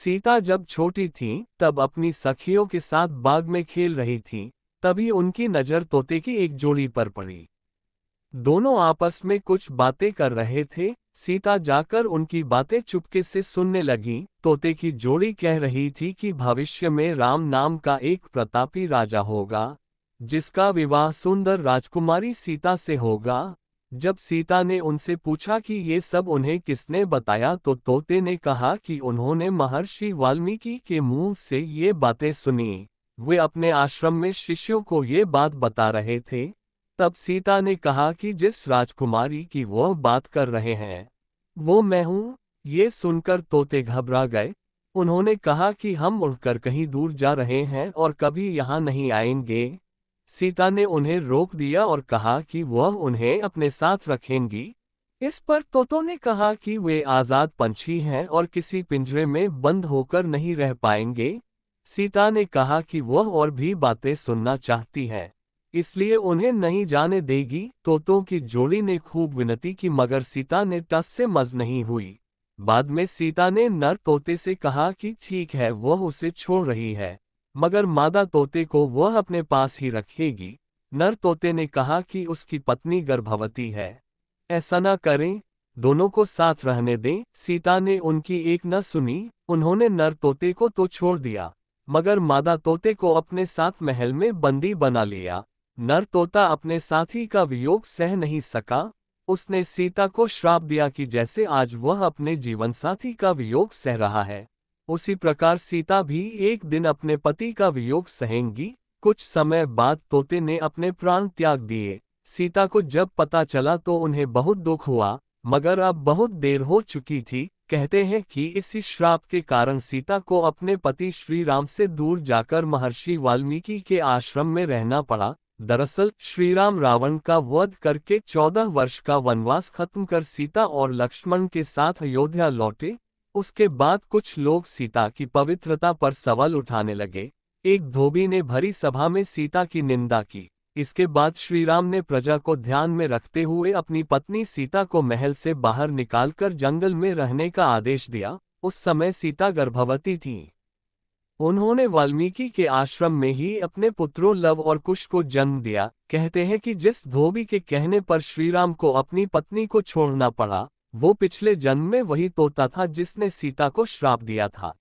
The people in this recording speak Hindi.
सीता जब छोटी थीं, तब अपनी सखियों के साथ बाग में खेल रही थीं, तभी उनकी नज़र तोते की एक जोड़ी पर पड़ी। दोनों आपस में कुछ बातें कर रहे थे। सीता जाकर उनकी बातें चुपके से सुनने लगी। तोते की जोड़ी कह रही थी कि भविष्य में राम नाम का एक प्रतापी राजा होगा, जिसका विवाह सुंदर राजकुमारी सीता से होगा। जब सीता ने उनसे पूछा कि ये सब उन्हें किसने बताया, तो तोते ने कहा कि उन्होंने महर्षि वाल्मीकि के मुंह से ये बातें सुनी। वे अपने आश्रम में शिष्यों को ये बात बता रहे थे। तब सीता ने कहा कि जिस राजकुमारी की वह बात कर रहे हैं, वो मैं हूँ। ये सुनकर तोते घबरा गए। उन्होंने कहा कि हम उड़कर कहीं दूर जा रहे हैं और कभी यहाँ नहीं आएंगे। सीता ने उन्हें रोक दिया और कहा कि वह उन्हें अपने साथ रखेंगी। इस पर तोतों ने कहा कि वे आज़ाद पंछी हैं और किसी पिंजरे में बंद होकर नहीं रह पाएंगे। सीता ने कहा कि वह और भी बातें सुनना चाहती है, इसलिए उन्हें नहीं जाने देगी। तोतों की जोड़ी ने खूब विनती की, मगर सीता ने टस से मस नहीं हुई। बाद में सीता ने नर तोते से कहा कि ठीक है, वह उसे छोड़ रही है, मगर मादा तोते को वह अपने पास ही रखेगी। नर तोते ने कहा कि उसकी पत्नी गर्भवती है, ऐसा न करें, दोनों को साथ रहने दें। सीता ने उनकी एक न सुनी। उन्होंने नर तोते को तो छोड़ दिया, मगर मादा तोते को अपने साथ महल में बंदी बना लिया। नर तोता अपने साथी का वियोग सह नहीं सका। उसने सीता को श्राप दिया कि जैसे आज वह अपने जीवन साथी का वियोग सह रहा है, उसी प्रकार सीता भी एक दिन अपने पति का वियोग सहेंगी। कुछ समय बाद तोते ने अपने प्राण त्याग दिए। सीता को जब पता चला तो उन्हें बहुत दुख हुआ, मगर अब बहुत देर हो चुकी थी। कहते हैं कि इसी श्राप के कारण सीता को अपने पति श्री राम से दूर जाकर महर्षि वाल्मीकि के आश्रम में रहना पड़ा। दरअसल श्री राम रावण का वध करके 14 वर्ष का वनवास खत्म कर सीता और लक्ष्मण के साथ अयोध्या लौटे। उसके बाद कुछ लोग सीता की पवित्रता पर सवाल उठाने लगे। एक धोबी ने भरी सभा में सीता की निंदा की। इसके बाद श्री राम ने प्रजा को ध्यान में रखते हुए अपनी पत्नी सीता को महल से बाहर निकालकर जंगल में रहने का आदेश दिया। उस समय सीता गर्भवती थी। उन्होंने वाल्मीकि के आश्रम में ही अपने पुत्रों लव और कुश को जन्म दिया। कहते हैं कि जिस धोबी के कहने पर श्री राम को अपनी पत्नी को छोड़ना पड़ा, वो पिछले जन्म में वही तोता था जिसने सीता को श्राप दिया था।